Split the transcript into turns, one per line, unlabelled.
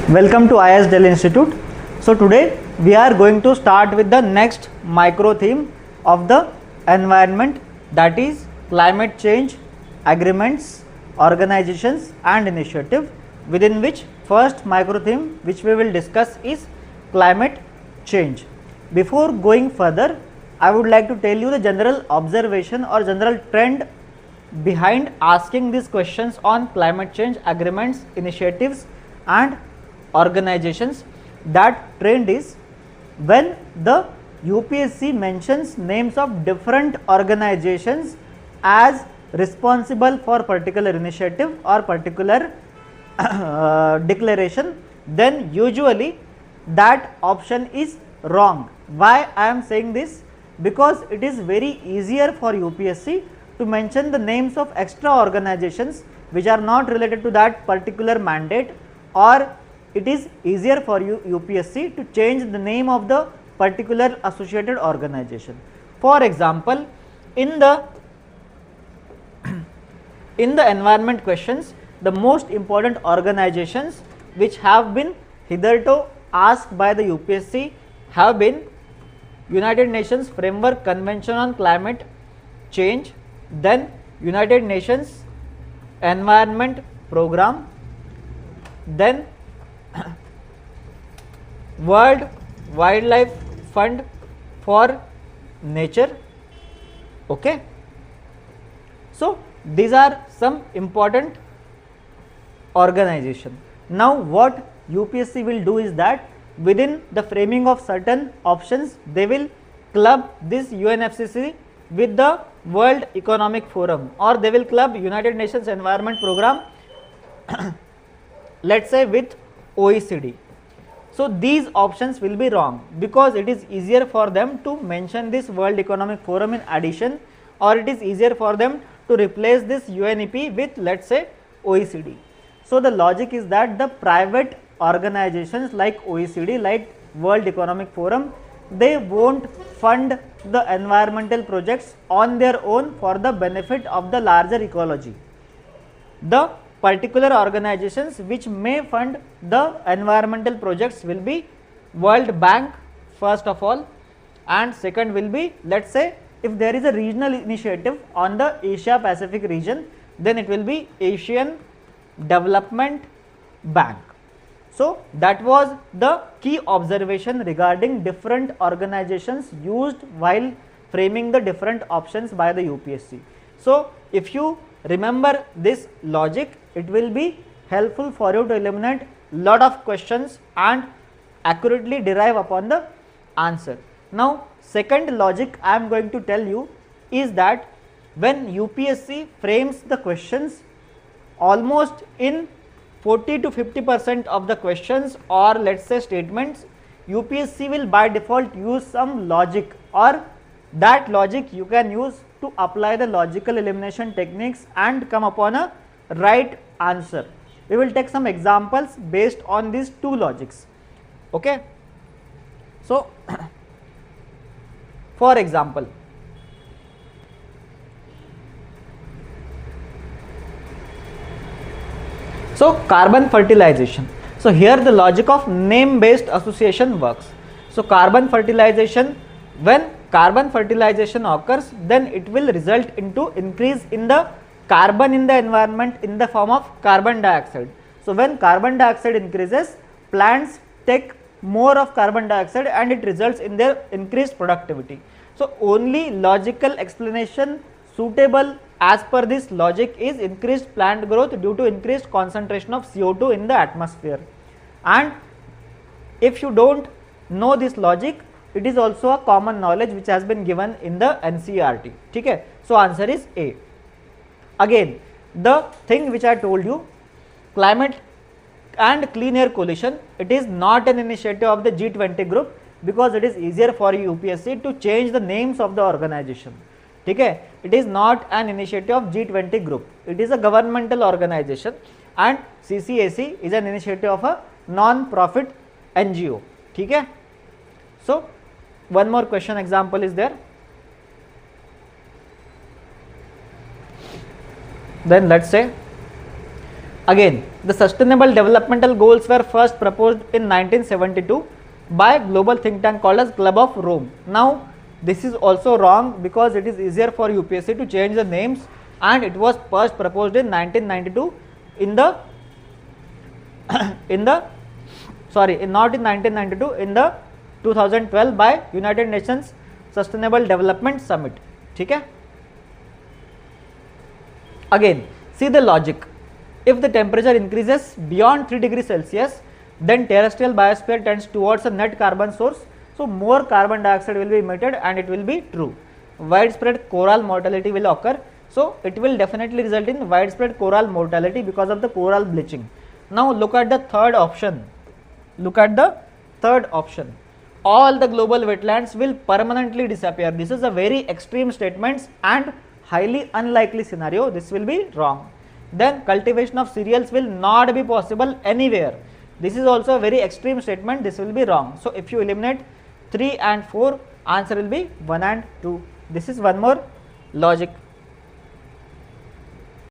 Welcome to IS Delhi Institute. So today we are going to start with the next micro theme of the environment, that is climate change, agreements, organizations and initiative, within which first micro theme which we will discuss is climate change. Before going further, I would like to tell you the general observation or general trend behind asking these questions on climate change, agreements, initiatives and organizations. That trend is when the UPSC mentions names of different organizations as responsible for particular initiative or particular declaration, then usually that option is wrong. Why I am saying this? Because it is very easier for UPSC to mention the names of extra organizations which are not related to that particular mandate, or it is easier for UPSC to change the name of the particular associated organization. For example, in the environment questions, the most important organizations which have been hitherto asked by the UPSC have been United Nations Framework Convention on Climate Change, then United Nations Environment Program, then World Wildlife Fund for Nature. Okay. So these are some important organizations. Now what UPSC will do is that within the framing of certain options, they will club this UNFCCC with the World Economic Forum, or they will club United Nations Environment Program let's say with OECD. So these options will be wrong because it is easier for them to mention this World Economic Forum in addition, or it is easier for them to replace this UNEP with let's say OECD. So the logic is that the private organizations like OECD, like World Economic Forum, they won't fund the environmental projects on their own for the benefit of the larger ecology. The particular organizations which may fund the environmental projects will be World Bank first of all, and second will be, let's say, if there is a regional initiative on the Asia Pacific region, then it will be Asian Development Bank. So that was the key observation regarding different organizations used while framing the different options by the UPSC. So if you remember this logic, it will be helpful for you to eliminate lot of questions and accurately derive upon the answer. Now second logic I am going to tell you is that when UPSC frames the questions, almost in 40 to 50% of the questions or let's say statements, UPSC will by default use some logic, or that logic you can use to apply the logical elimination techniques and come upon a right answer. We will take some examples based on these two logics. Okay. So for example, so carbon fertilization. So here the logic of name based association works. So carbon fertilization, when carbon fertilization occurs, then it will result into increase in the carbon in the environment in the form of carbon dioxide. So when carbon dioxide increases, plants take more of carbon dioxide and it results in their increased productivity. So only logical explanation suitable as per this logic is increased plant growth due to increased concentration of CO2 in the atmosphere. And if you don't know this logic, it is also a common knowledge which has been given in the NCERT. Okay? So answer is A. Again, the thing which I told you, climate and clean air coalition, it is not an initiative of the G20 group because it is easier for UPSC to change the names of the organization. Okay? It is not an initiative of G20 group, it is a governmental organization, and CCAC is an initiative of a non-profit NGO. Okay? So one more question example is there. Then let's say Again, the sustainable developmental goals were first proposed in 1972 by global think tank called as Club of Rome. Now, this is also wrong because it is easier for UPSC to change the names, and it was first proposed in 1992 in the not in 1992, in the 2012 by United Nations Sustainable Development Summit. ठीक है? Again, see the logic. If the temperature increases beyond 3 degrees Celsius, then terrestrial biosphere tends towards a net carbon source. So more carbon dioxide will be emitted, and it will be true. Widespread coral mortality will occur. So it will definitely result in widespread coral mortality because of the coral bleaching. Now look at the third option. Look at the third option. All the global wetlands will permanently disappear. This is a very extreme statement and highly unlikely scenario. This will be wrong. Then cultivation of cereals will not be possible anywhere. This is also a very extreme statement. This will be wrong. So if you eliminate 3 and 4, answer will be 1 and 2. This is one more logic.